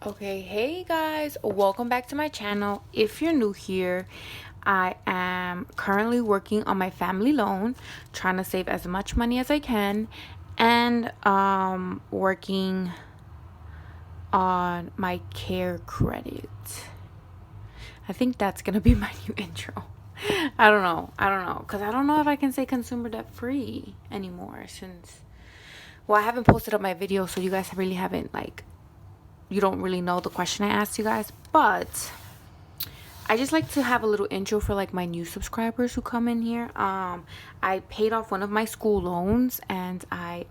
Okay, hey guys, welcome back to my channel. If you're new here, I am currently working on my family loan, trying to save as much money as I can, and working on my care credit. I think that's gonna be my new intro. I don't know, because I don't know if I can say consumer debt free anymore since, well, I haven't posted up my video, so you guys really haven't, like, you don't really know the question I asked you guys. But I just like to have a little intro for like my new subscribers who come in here. I paid off one of my school loans, and I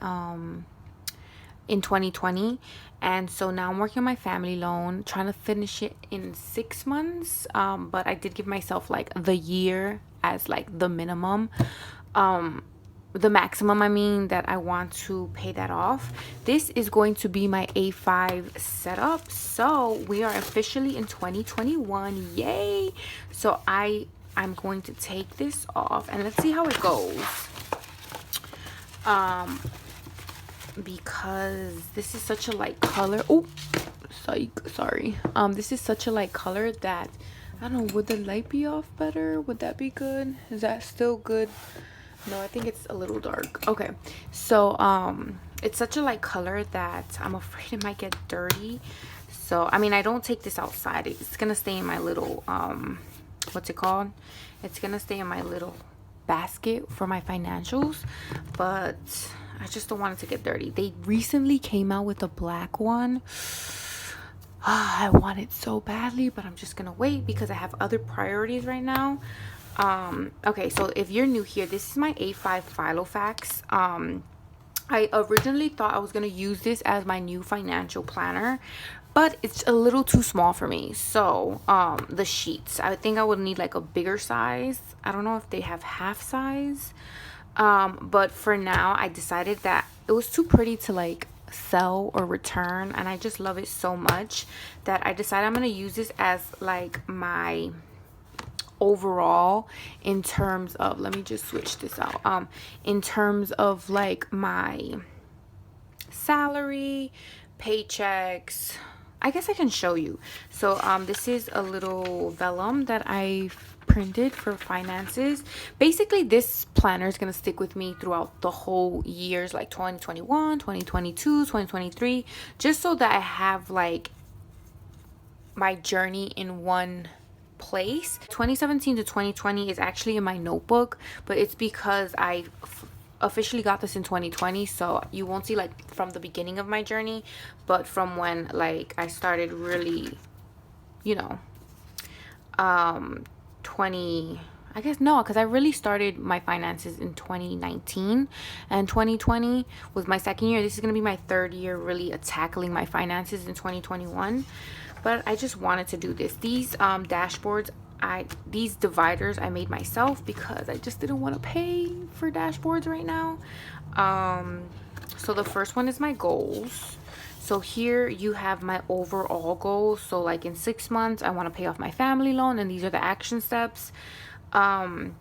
in 2020, and so now I'm working on my family loan, trying to finish it in 6 months. But I did give myself like the year as like the minimum, the maximum, I mean, that I want to pay that off. This is going to be my A5 setup, so we are officially in 2021. Yay! So I'm going to take this off and let's see how it goes, because this is such a light color. Oh, sorry. This is such a light color that I don't know, would the light be off better? Would that be good? Is that still good? No, I think it's a little dark. Okay, so it's such a light color that I'm afraid it might get dirty. So I mean, I don't take this outside. It's gonna stay in my little what's it called? It's gonna stay in my little basket for my financials, but I just don't want it to get dirty. They recently came out with a black one. I want it so badly, but I'm just gonna wait because I have other priorities right now. Okay, so if you're new here, this is my A5 Filofax. I originally thought I was gonna use this as my new financial planner, but it's a little too small for me. So the sheets, I think I would need like a bigger size. I don't know if they have half size, but for now I decided that it was too pretty to like sell or return, and I just love it so much that I decided I'm gonna use this as like my overall, in terms of, let me just switch this out, in terms of like my salary, paychecks. I guess I can show you. So this is a little vellum that I printed for finances. Basically this planner is going to stick with me throughout the whole years, like 2021, 2022, 2023, just so that I have like my journey in one place. 2017 to 2020 is actually in my notebook, but it's because I officially got this in 2020, so you won't see like from the beginning of my journey, but from when like I started really, you know, 20, I guess, no, because I really started my finances in 2019, and 2020 was my second year. This is going to be my third year really tackling my finances in 2021. But I just wanted to do this. These dashboards, these dividers I made myself because I just didn't want to pay for dashboards right now. So the first one is my goals. So here you have my overall goals. So like in 6 months, I want to pay off my family loan, and these are the action steps. 1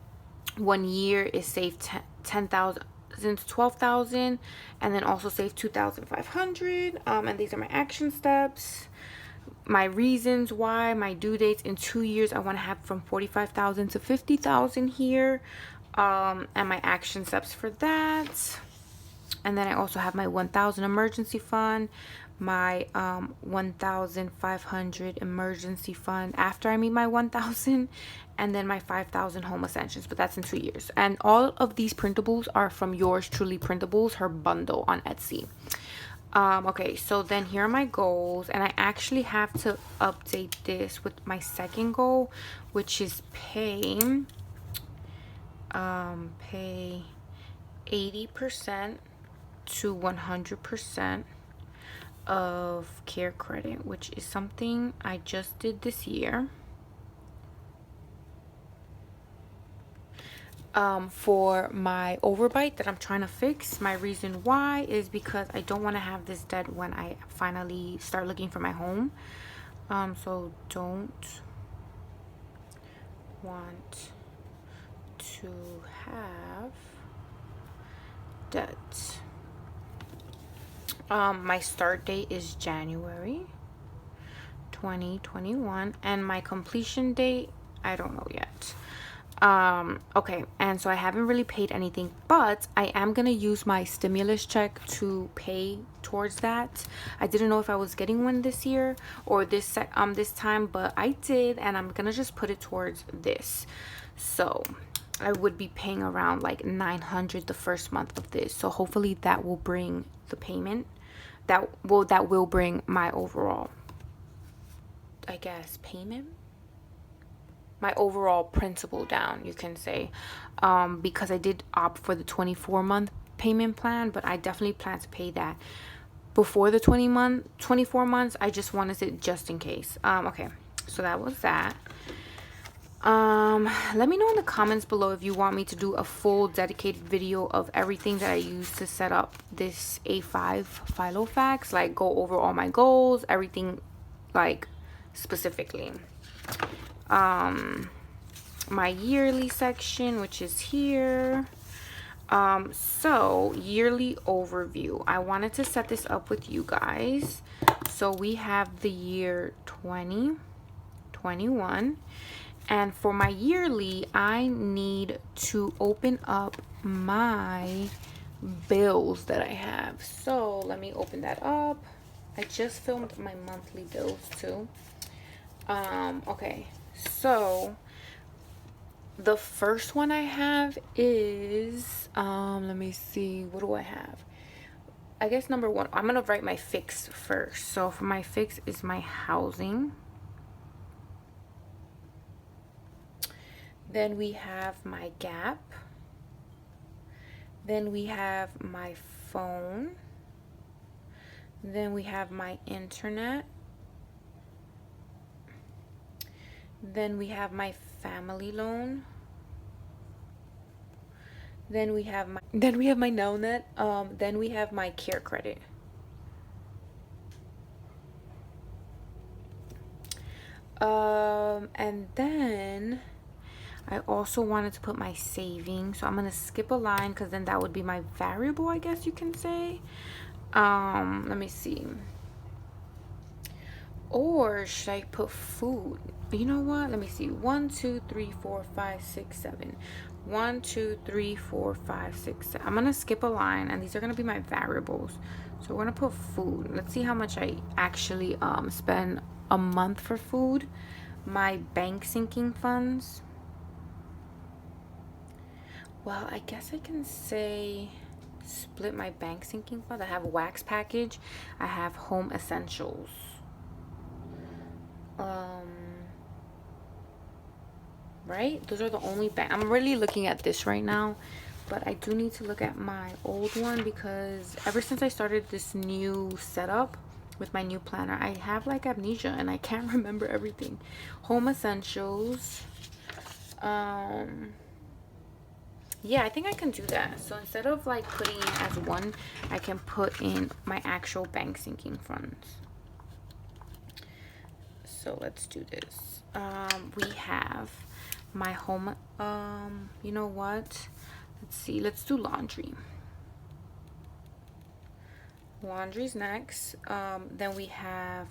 year is save 10,000 to 12,000, and then also save 2,500. And these are my action steps. My reasons why, my due dates in 2 years, I want to have from 45,000 to 50,000 here, and my action steps for that. And then I also have my 1,000 emergency fund, my 1,500 emergency fund after I meet my 1,000, and then my 5,000 home essentials, but that's in 2 years. And all of these printables are from Yours Truly Printables, her bundle on Etsy. Okay, so then here are my goals, and I actually have to update this with my second goal, which is pay 80% to 100% of care credit, which is something I just did this year. For my overbite that I'm trying to fix, my reason why is because I don't want to have this debt when I finally start looking for my home. So don't want to have debt. My start date is January. 2021, and my completion date, I don't know yet. Okay, and so I haven't really paid anything, but I am gonna use my stimulus check to pay towards that. I didn't know if I was getting one this year or this time, but I did, and I'm gonna just put it towards this. So I would be paying around like 900 the first month of this, so hopefully that will bring the payment that will bring my overall, I guess, payment, my overall principal down, you can say, because I did opt for the 24-month payment plan, but I definitely plan to pay that before the 24 months. I just wanted it just in case. Okay, so that was that. Let me know in the comments below if you want me to do a full dedicated video of everything that I used to set up this A5 Filofax, like go over all my goals, everything, like specifically. My yearly section, which is here. So yearly overview, I wanted to set this up with you guys. So we have the year 2021, and for my yearly, I need to open up my bills that I have. So let me open that up. I just filmed my monthly bills too. Okay, so the first one I have is let me see, what do I have? I guess number one, I'm gonna write my fix first. So for my fix is my housing. Then we have my Gap. Then we have my phone. Then we have my internet. Then we have my family loan. Then we have my Nelnet. Then we have my care credit. And then I also wanted to put my savings, so I'm gonna skip a line because then that would be my variable, I guess you can say. Let me see. Or should I put food? You know what? Let me see. 1, 2, 3, 4, 5, 6, 7. 1, 2, 3, 4, 5, 6, 7. I'm gonna skip a line, and these are gonna be my variables. So we're gonna put food. Let's see how much I actually spend a month for food. My bank sinking funds. Well, I guess I can say split my bank sinking funds. I have wax package. I have home essentials. Right, those are the only bank. I'm really looking at this right now, but I do need to look at my old one because ever since I started this new setup with my new planner, I have like amnesia and I can't remember everything. Home essentials. Yeah, I think I can do that. So instead of like putting it as one, I can put in my actual bank sinking funds. So let's do this. We have my home, you know what, let's see, let's do laundry. Laundry's next. Then we have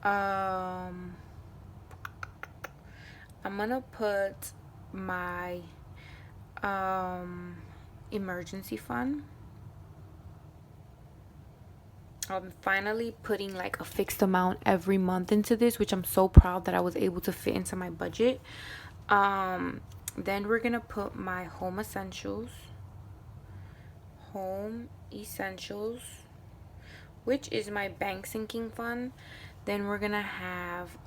I'm gonna put my emergency fund. I'm finally putting like a fixed amount every month into this, which I'm so proud that I was able to fit into my budget. Then we're gonna put my home essentials, which is my bank sinking fund. Then we're gonna have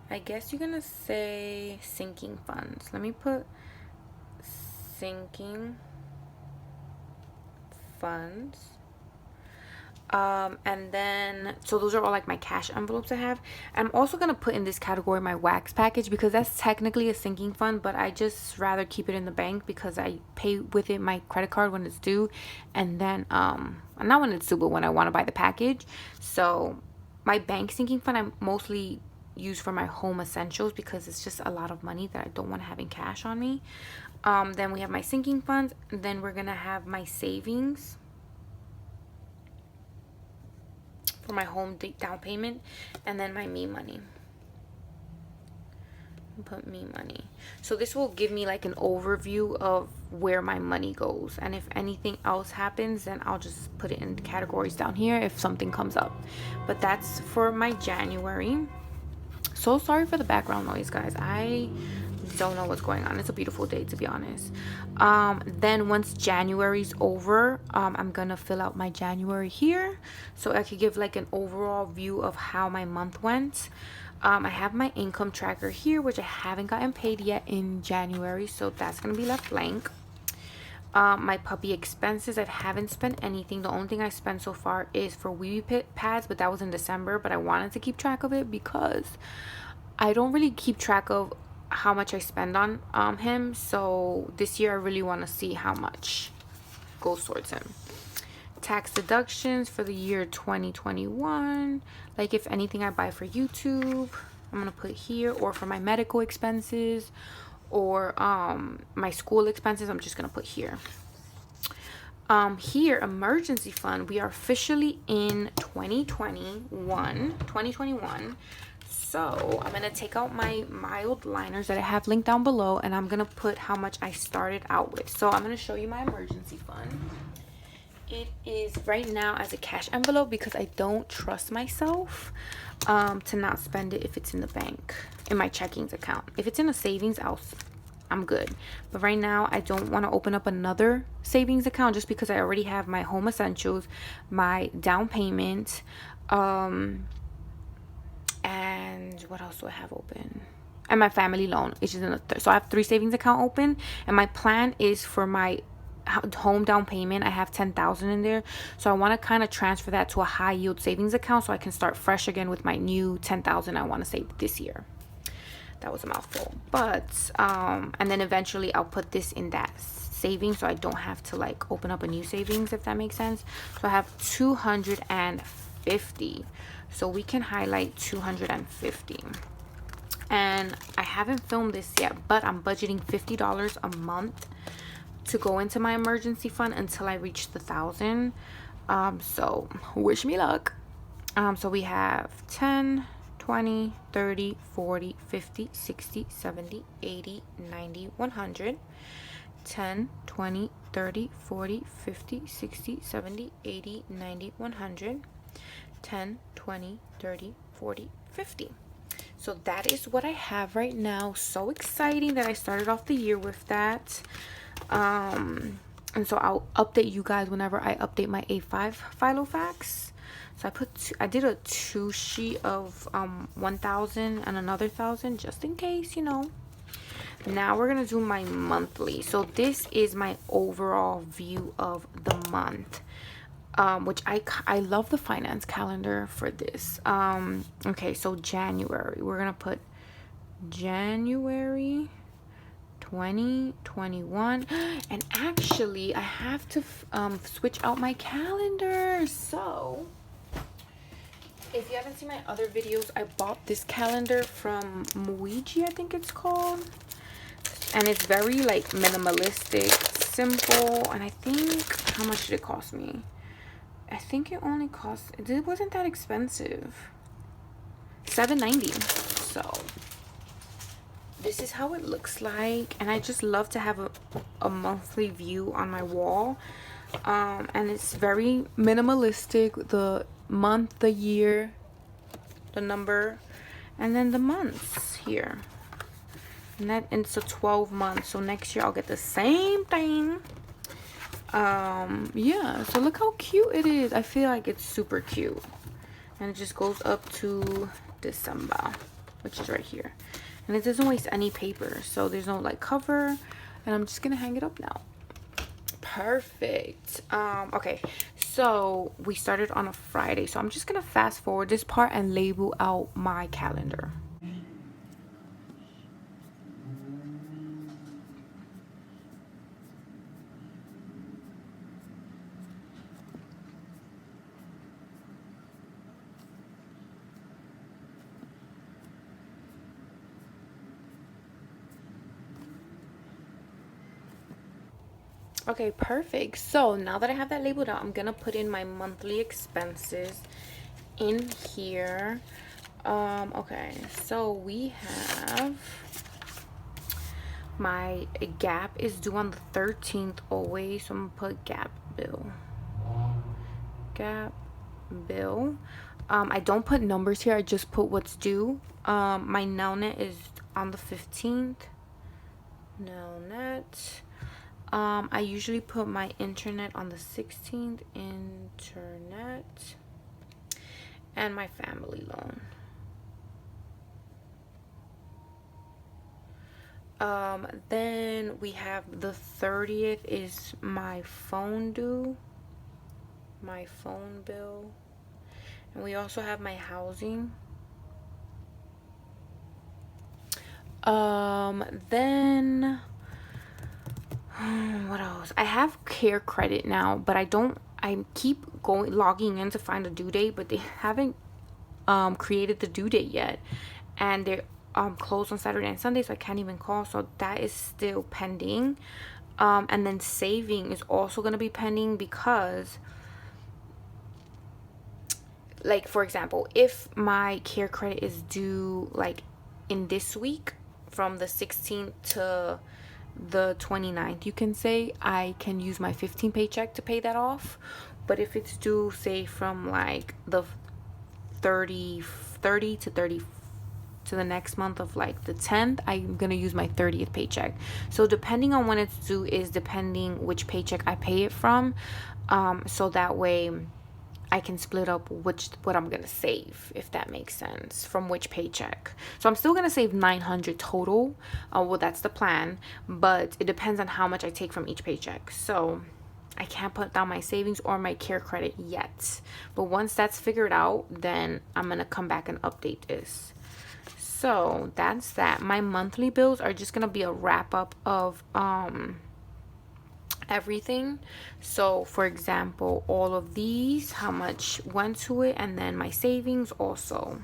I guess you're gonna say sinking funds. Let me put sinking funds. And then so those are all like my cash envelopes I have. I'm also gonna put in this category my wax package because that's technically a sinking fund, but I just rather keep it in the bank because I pay with it my credit card when it's due, and then not when it's due, but when I want to buy the package. So my bank sinking fund I mostly use for my home essentials because it's just a lot of money that I don't want to have in cash on me. Then we have my sinking funds, and then we're gonna have my savings for my home down payment, and then my me money. Put me money. So this will give me like an overview of where my money goes, and if anything else happens, then I'll just put it in categories down here if something comes up. But that's for my January. So sorry for the background noise, guys. I don't know what's going on. It's a beautiful day, to be honest. Then once January's over, I'm gonna fill out my January here so I could give like an overall view of how my month went. I have my income tracker here, which I haven't gotten paid yet in January, so that's gonna be left blank. My puppy expenses, I haven't spent anything. The only thing I spent so far is for wee pit pads, but that was in December. But I wanted to keep track of it because I don't really keep track of how much I spend on him. So this year I really want to see how much goes towards him. Tax deductions for the year 2021, like if anything I buy for YouTube, I'm gonna put here, or for my medical expenses, or my school expenses, I'm just gonna put here. Here, emergency fund, we are officially in 2021. So I'm gonna take out my mild liners that I have linked down below, and I'm gonna put how much I started out with. So I'm gonna show you my emergency fund. It is right now as a cash envelope because I don't trust myself to not spend it if it's in the bank, in my checkings account. If it's in a savings, I'm good. But right now I don't want to open up another savings account just because I already have my home essentials, my down payment, and what else do I have open? And my family loan, which is in so I have 3 savings account open, and my plan is for my home down payment, I have 10,000 in there, so I want to kind of transfer that to a high yield savings account so I can start fresh again with my new 10,000 I want to save this year. That was a mouthful. But and then eventually I'll put this in that savings so I don't have to like open up a new savings, if that makes sense. So I have 250, so we can highlight 250. And I haven't filmed this yet, but I'm budgeting $50 a month to go into my emergency fund until I reach the 1,000. So wish me luck. So we have 10, 20, 30, 40, 50, 60, 70, 80, 90, 100. 10, 20, 30, 40, 50, 60, 70, 80, 90, 100. 10, 20, 30, 40, 50. So that is what I have right now. So exciting that I started off the year with that. And so I'll update you guys whenever I update my A5 Filofax. So I did a 2 sheet of 1,000 and another 1,000 just in case, you know. Now we're gonna do my monthly. So this is my overall view of the month, which I love the finance calendar for this. Okay, so January, we're gonna put January 2021. And actually I have to switch out my calendar. So if you haven't seen my other videos, I bought this calendar from Muiji, I think it's called, and it's very like minimalistic, simple. And I think, how much did it cost me? I think it only cost, it wasn't that expensive, $7.90. So this is how it looks like, and I just love to have a monthly view on my wall. And it's very minimalistic. The month, the year, the number, and then the months here. And it's a 12 months, so next year I'll get the same thing. Yeah, so look how cute it is. I feel like it's super cute, and it just goes up to December, which is right here. And it doesn't waste any paper, so there's no like cover. And I'm just gonna hang it up now. Perfect. Okay, so we started on a Friday, so I'm just gonna fast forward this part and label out my calendar. Okay, perfect. So now that I have that labeled out, I'm gonna put in my monthly expenses. in here. Okay, so we have my Gap is due on the 13th always, so I'm gonna put Gap bill. Gap bill. I don't put numbers here, I just put what's due. My Nelnet is on the 15th. Nelnet. I usually put my internet on the 16th. Internet. And my family loan. Then we have the 30th is my phone due. My phone bill. And we also have my housing. Then what else? I have care credit now, but I keep logging in to find a due date, but they haven't created the due date yet, and they're closed on Saturday and Sunday, so I can't even call. So that is still pending. And then saving is also going to be pending, because like, for example, if my care credit is due like in this week from the 16th to the 29th, you can say, I can use my 15 paycheck to pay that off. But if it's due, say, from like the 30 to 30 to the next month of like the 10th, I'm gonna use my 30th paycheck. So depending on when it's due is depending which paycheck I pay it from. So that way I can split up what I'm gonna save, if that makes sense, from which paycheck. So I'm still gonna save $900 total. Well, that's the plan, but it depends on how much I take from each paycheck. So I can't put down my savings or my care credit yet, but once that's figured out, then I'm gonna come back and update this. So that's that. My monthly bills are just gonna be a wrap up of everything. So for example, all of these, how much went to it, and then my savings also,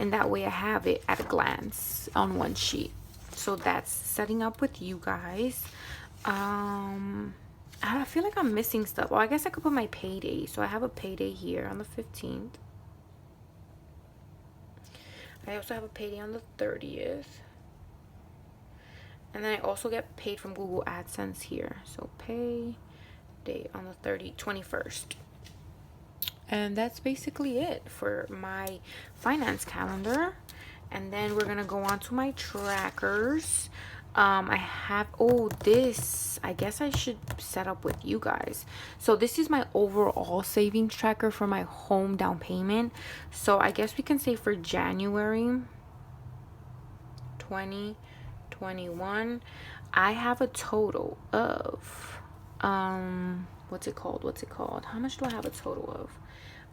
and that way I have it at a glance on one sheet. So that's setting up with you guys. I feel like I'm missing stuff. Well, I guess I could put my payday. So I have a payday here on the 15th. I also have a payday on the 30th. And then I also get paid from Google AdSense here. So pay date on the 21st. And that's basically it for my finance calendar. And then we're going to go on to my trackers. I have, this, I guess I should set up with you guys. So this is my overall savings tracker for my home down payment. So I guess we can say for January 2021, I have a total of what's it called, how much do I have a total of?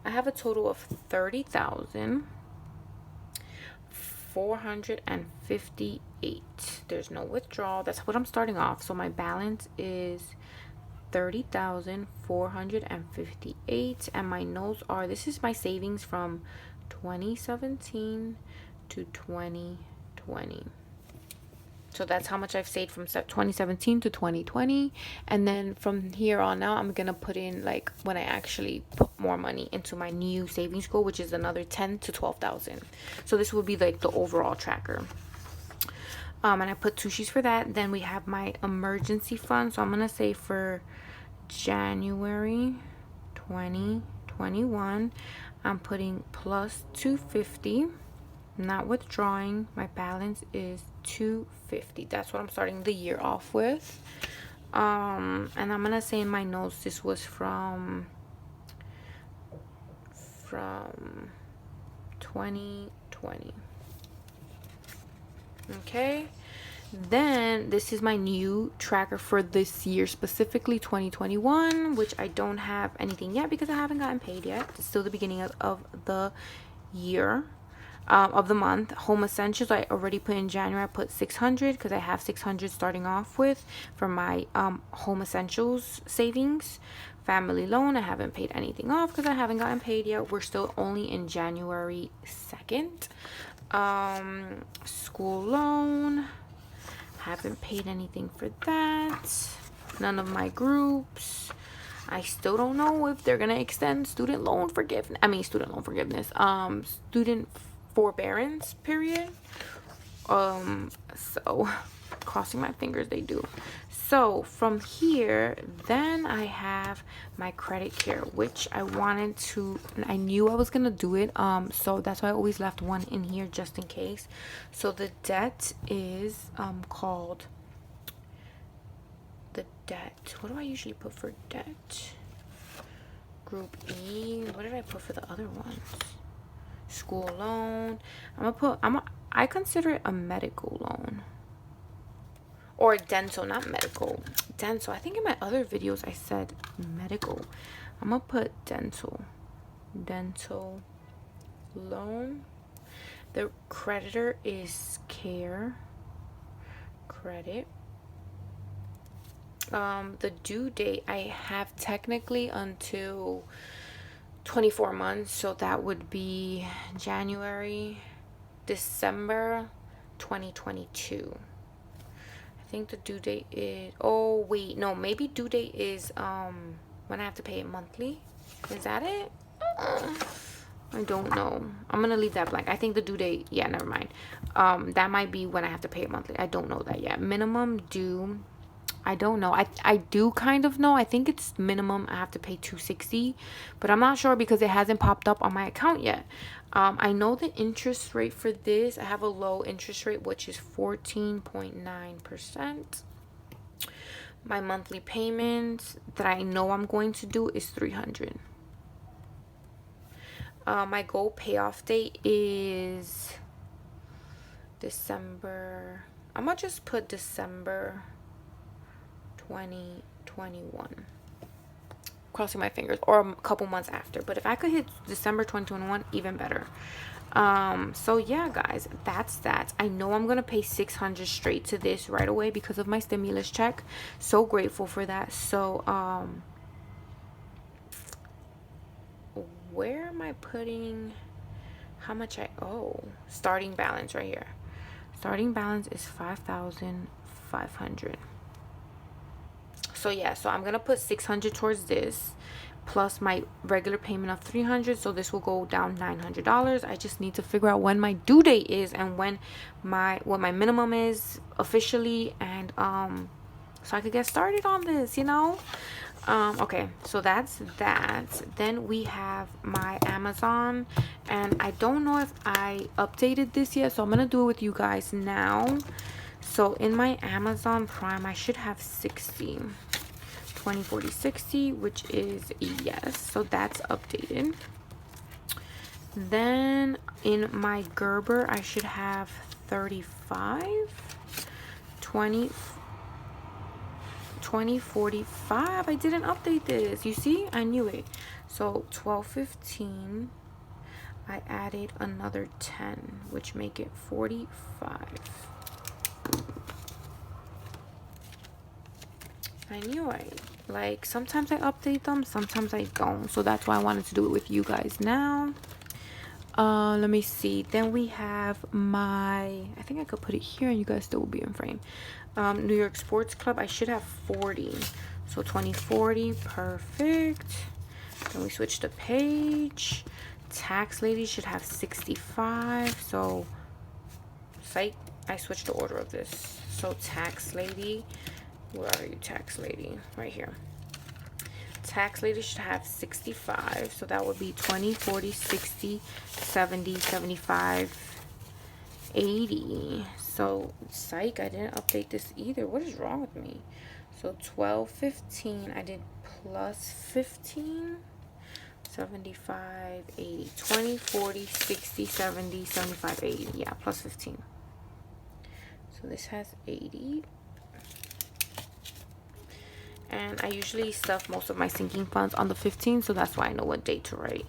I have a total of 30,458. There's no withdrawal. That's what I'm starting off. So my balance is 30,458, and my notes are, this is my savings from 2017 to 2020. So that's how much I've saved from 2017 to 2020. And then from here on out, I'm going to put in like when I actually put more money into my new savings goal, which is another 10 to 12,000. So this will be like the overall tracker. And I put 2 sheets for that. Then we have my emergency fund. So I'm going to say for January 2021, I'm putting plus 250. Not withdrawing. My balance is 250. That's what I'm starting the year off with. And I'm gonna say in my notes this was from 2020. Okay, then this is my new tracker for this year, specifically 2021, which I don't have anything yet because I haven't gotten paid yet. It's still the beginning of the year. Of the month. Home essentials, I already put in January. I put 600 because I have 600 starting off with for my home essentials savings. Family loan, I haven't paid anything off because I haven't gotten paid yet. We're still only in January 2nd. School loan, haven't paid anything for that. None of my groups. I still don't know if they're gonna extend student forgiveness, student forbearance period. So crossing my fingers they do. So from here, then I have my credit care, which I knew I was gonna do it, so that's why I always left one in here just in case. So the debt is called the debt. What do I usually put for debt? Group E. What did I put for the other ones? School loan. I consider it a medical loan. Or dental, not medical. Dental. I think in my other videos I said medical. I'm gonna put dental. Dental loan. The creditor is care. Credit. The due date, I have technically until 24 months, so that would be December 2022. I think the due date is, oh wait, no, maybe due date is when I have to pay it monthly. Is that it? I don't know. I'm gonna leave that blank. I think the due date, yeah, never mind. That might be when I have to pay it monthly. I don't know that yet. Minimum due, I don't know. I do kind of know. I think it's minimum I have to pay $260, but I'm not sure because it hasn't popped up on my account yet. I know the interest rate for this. I have a low interest rate, which is 14.9%. My monthly payment that I know I'm going to do is $300. My goal payoff date is December. I'm gonna just put December 2021. Crossing my fingers, or a couple months after, but if I could hit December 2021, even better. So yeah guys, that's that. I know I'm gonna pay $600 straight to this right away because of my stimulus check. So grateful for that. So where am I putting how much I owe? Starting balance right here. Starting balance is $5,500. So yeah, so I'm gonna put $600 towards this plus my regular payment of $300, so this will go down $900. I just need to figure out when my due date is and what my minimum is officially, and so I could get started on this, you know. Okay, so that's that. Then we have my Amazon, and I don't know if I updated this yet, so I'm gonna do it with you guys now. So in my Amazon Prime, I should have 60, 20, 40, 60, which is yes. So that's updated. Then in my Gerber, I should have 35, 20, 45. I didn't update this. You see, I knew it. So 12, 15. I added another 10, which make it 45. I knew like sometimes I update them, sometimes I don't, so that's why I wanted to do it with you guys now. Let me see. Then we have I think I could put it here and you guys still will be in frame. New York Sports Club, I should have 40, so 2040, perfect. Then we switch the page. Tax Lady should have 65, so psych, I switched the order of this. So Tax Lady, where are you, Tax Lady? Right here. Tax Lady should have 65, so that would be 20, 40, 60, 70, 75, 80. So psych, I didn't update this either. What is wrong with me? So 12, 15, I did plus 15, 75, 80, 20, 40, 60, 70, 75, 80. Yeah, plus 15. So this has 80. And I usually stuff most of my sinking funds on the 15th, so that's why I know what date to write.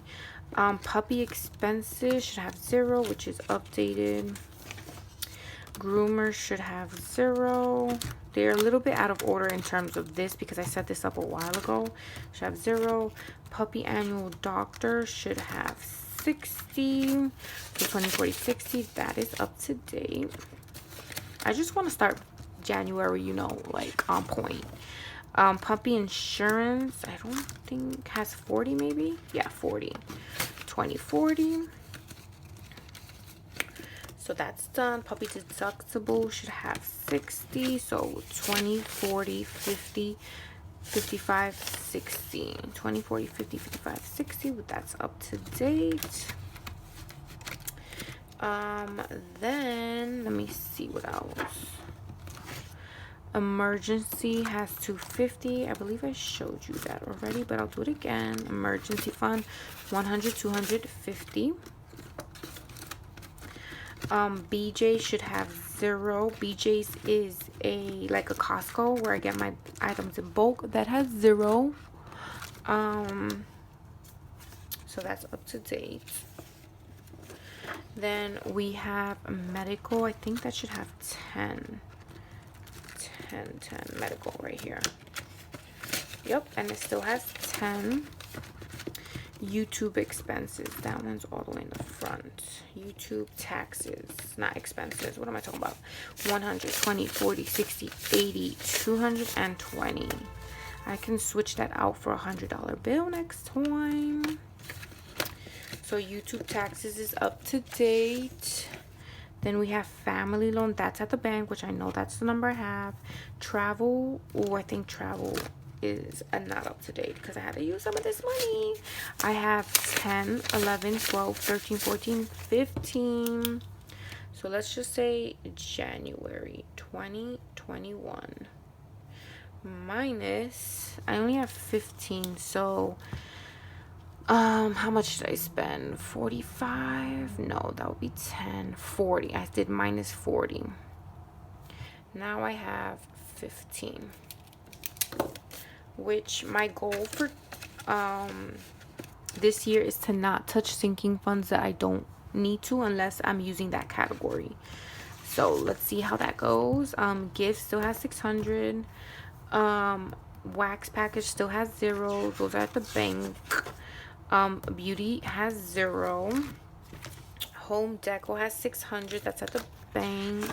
Puppy expenses should have 0, which is updated. Groomer should have 0. They're a little bit out of order in terms of this because I set this up a while ago. Should have 0. Puppy annual doctor should have 60. So 20, 40, 60. That is up to date. I just want to start January, you know, like on point. Puppy insurance, I don't think has 40 maybe. Yeah, 40. 2040. So that's done. Puppy deductible should have 60. So 20, 40, 50, 55, 60. 20, 40, 50, 55, 60. That's up to date. Then let me see what else. Emergency has 250. I believe I showed you that already, but I'll do it again. Emergency fund 100, 250. BJ should have 0. BJ's is like a Costco where I get my items in bulk. That has 0. So that's up to date. Then we have medical. I think that should have 10 medical right here. Yep, and it still has 10. YouTube expenses, that one's all the way in the front. YouTube taxes, not expenses, what am I talking about? 120, 40, 60, 80, 220. I can switch that out for a $100 bill next time. So YouTube taxes is up to date. Then we have family loan, that's at the bank, which I know that's the number I have. Travel, oh, I think travel is not up to date because I had to use some of this money. I have 10, 11, 12, 13, 14, 15. So let's just say January 2021 minus, I only have 15. So how much did I spend? 45? No, that would be 10. 40. I did minus 40. Now I have 15. Which my goal for this year is to not touch sinking funds that I don't need to unless I'm using that category. So let's see how that goes. Gift still has 600. Wax package still has 0. Those are at the bank. Beauty has 0. Home deco has 600. That's at the bank.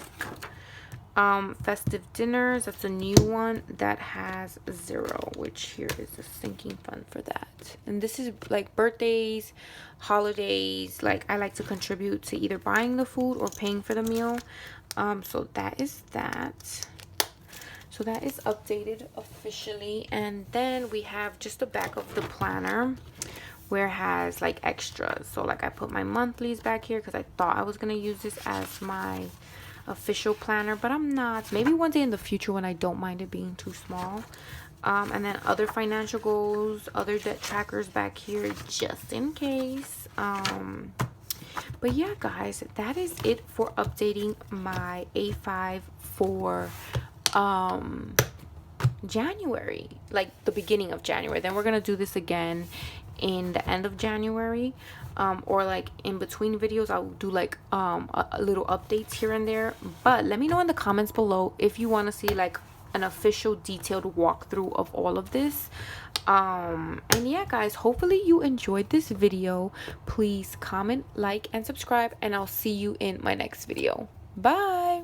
Festive dinners, that's a new one that has 0, which here is the sinking fund for that. And this is like birthdays, holidays, like I like to contribute to either buying the food or paying for the meal. So that is that. So that is updated officially. And then we have just the back of the planner where it has like extras. So like I put my monthlies back here because I thought I was going to use this as my official planner, but I'm not. Maybe one day in the future when I don't mind it being too small. And then other financial goals, other debt trackers back here just in case. But yeah, guys, that is it for updating my A5 for January, like the beginning of January. Then we're gonna do this again in the end of January, or like in between videos I'll do like a little updates here and there. But let me know in the comments below if you want to see like an official detailed walkthrough of all of this. And yeah, guys, hopefully you enjoyed this video. Please comment, like, and subscribe, and I'll see you in my next video. Bye.